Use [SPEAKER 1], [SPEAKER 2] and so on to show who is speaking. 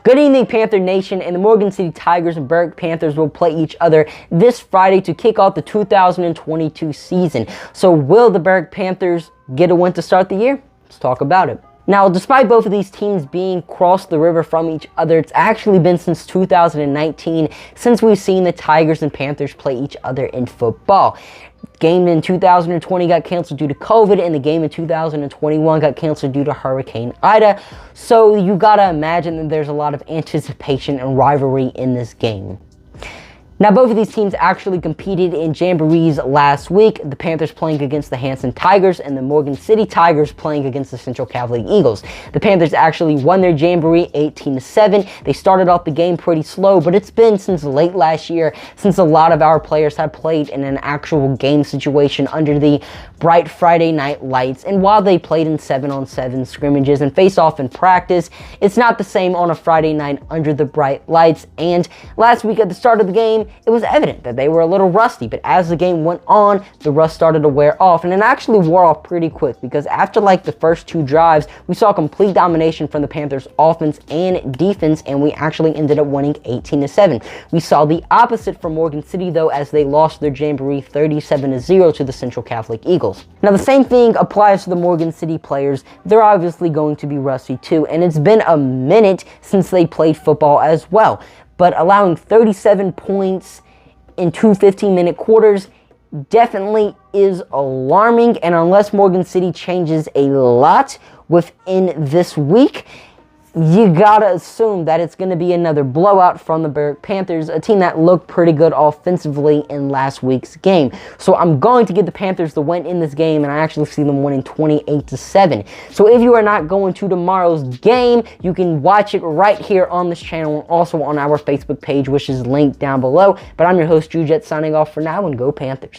[SPEAKER 1] Good evening, Panther Nation, and the Morgan City Tigers and Berwick Panthers will play each other this Friday to kick off the 2022 season. So will the Berwick Panthers get a win to start the year? Let's talk about it. Now, despite both of these teams being across the river from each other, it's actually been since 2019 since we've seen the Tigers and Panthers play each other in football. Game in 2020 got canceled due to COVID, and the game in 2021 got canceled due to Hurricane Ida. So you gotta imagine that there's a lot of anticipation and rivalry in this game. Now, both of these teams actually competed in jamborees last week. The Panthers playing against the Hanson Tigers and the Morgan City Tigers playing against the Central Catholic Eagles. The Panthers actually won their jamboree 18-7. They started off the game pretty slow, but it's been since late last year since a lot of our players have played in an actual game situation under the bright Friday night lights. And while they played in 7-on-7 scrimmages and face off in practice, it's not the same on a Friday night under the bright lights. And last week at the start of the game, it was evident that they were a little rusty, but as the game went on, the rust started to wear off, and it actually wore off pretty quick because after like the first two drives, we saw complete domination from the Panthers offense and defense, and we actually ended up winning 18-7. We saw the opposite from Morgan City though, as they lost their jamboree 37-0 to the Central Catholic Eagles. Now, the same thing applies to the Morgan City players. They're obviously going to be rusty too, and it's been a minute since they played football as well. But allowing 37 points in two 15-minute quarters definitely is alarming, and unless Morgan City changes a lot within this week, you gotta assume that it's going to be another blowout from the Berwick Panthers, a team that looked pretty good offensively in last week's game. So I'm going to give the Panthers the win in this game, and I actually see them winning 28-7. So if you are not going to tomorrow's game, you can watch it right here on this channel and also on our Facebook page, which is linked down below. But I'm your host, Jujet, signing off for now, and go Panthers.